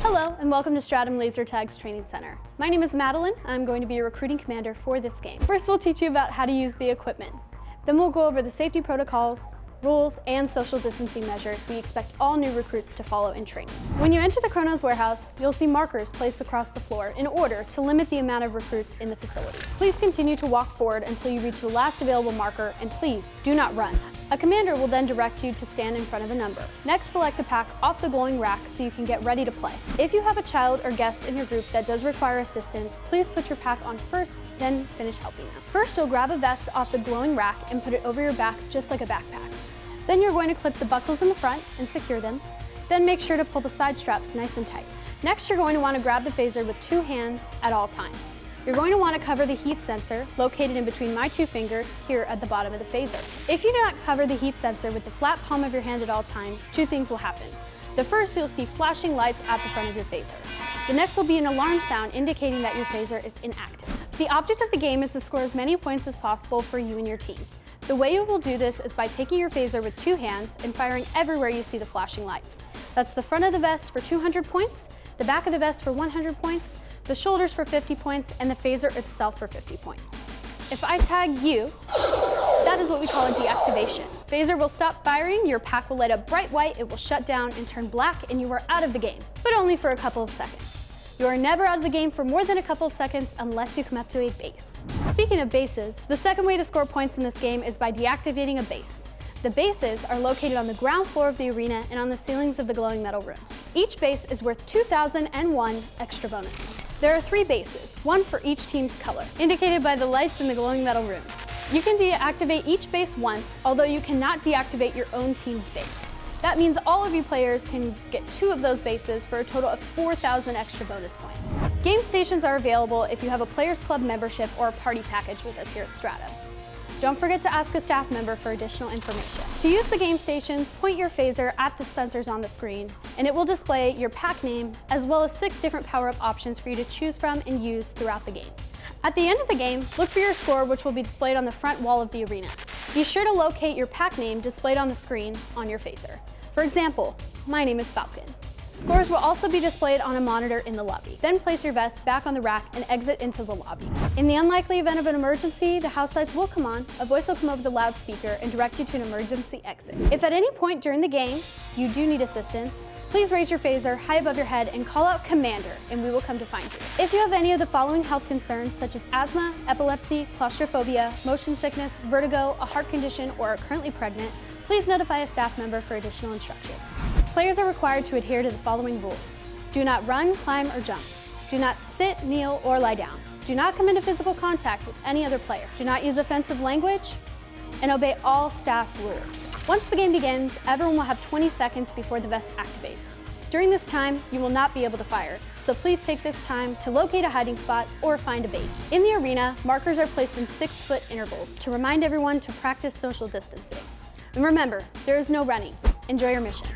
Hello and welcome to Stratum Laser Tag's Training Center. My name is Madeline. I'm going to be your recruiting commander for this game. First, we'll teach you about how to use the equipment. Then we'll go over the safety protocols, rules, and social distancing measures we expect all new recruits to follow in training. When you enter the Chronos warehouse, you'll see markers placed across the floor in order to limit the amount of recruits in the facility. Please continue to walk forward until you reach the last available marker, and please do not run. A commander will then direct you to stand in front of a number. Next, select a pack off the glowing rack so you can get ready to play. If you have a child or guest in your group that does require assistance, please put your pack on first, then finish helping them. First, you'll grab a vest off the glowing rack and put it over your back just like a backpack. Then you're going to clip the buckles in the front and secure them. Then make sure to pull the side straps nice and tight. Next, you're going to want to grab the phaser with 2 hands at all times. You're going to want to cover the heat sensor located in between my 2 fingers here at the bottom of the phaser. If you do not cover the heat sensor with the flat palm of your hand at all times, 2 things will happen. The first, you'll see flashing lights at the front of your phaser. The next will be an alarm sound indicating that your phaser is inactive. The object of the game is to score as many points as possible for you and your team. The way you will do this is by taking your phaser with 2 hands and firing everywhere you see the flashing lights. That's the front of the vest for 200 points, the back of the vest for 100 points, the shoulders for 50 points, and the phaser itself for 50 points. If I tag you, that is what we call a deactivation. Phaser will stop firing, your pack will light up bright white, it will shut down and turn black, and you are out of the game, but only for a couple of seconds. You are never out of the game for more than a couple of seconds unless you come up to a base. Speaking of bases, the second way to score points in this game is by deactivating a base. The bases are located on the ground floor of the arena and on the ceilings of the glowing metal rooms. Each base is worth 2,001 extra bonuses. There are 3 bases, 1 for each team's color, indicated by the lights in the glowing metal rooms. You can deactivate each base once, although you cannot deactivate your own team's base. That means all of you players can get 2 of those bases for a total of 4,000 extra bonus points. Game stations are available if you have a Players Club membership or a party package with us here at Stratum. Don't forget to ask a staff member for additional information. To use the game stations, point your phaser at the sensors on the screen, and it will display your pack name as well as 6 different power-up options for you to choose from and use throughout the game. At the end of the game, look for your score, which will be displayed on the front wall of the arena. Be sure to locate your pack name displayed on the screen on your phaser. For example, my name is Falcon. Scores will also be displayed on a monitor in the lobby. Then place your vest back on the rack and exit into the lobby. In the unlikely event of an emergency, the house lights will come on, a voice will come over the loudspeaker and direct you to an emergency exit. If at any point during the game you do need assistance, please raise your phaser high above your head and call out Commander, and we will come to find you. If you have any of the following health concerns, such as asthma, epilepsy, claustrophobia, motion sickness, vertigo, a heart condition, or are currently pregnant, please notify a staff member for additional instructions. Players are required to adhere to the following rules. Do not run, climb, or jump. Do not sit, kneel, or lie down. Do not come into physical contact with any other player. Do not use offensive language, and obey all staff rules. Once the game begins, everyone will have 20 seconds before the vest activates. During this time, you will not be able to fire, so please take this time to locate a hiding spot or find a base. In the arena, markers are placed in 6-foot intervals to remind everyone to practice social distancing. And remember, there is no running. Enjoy your mission.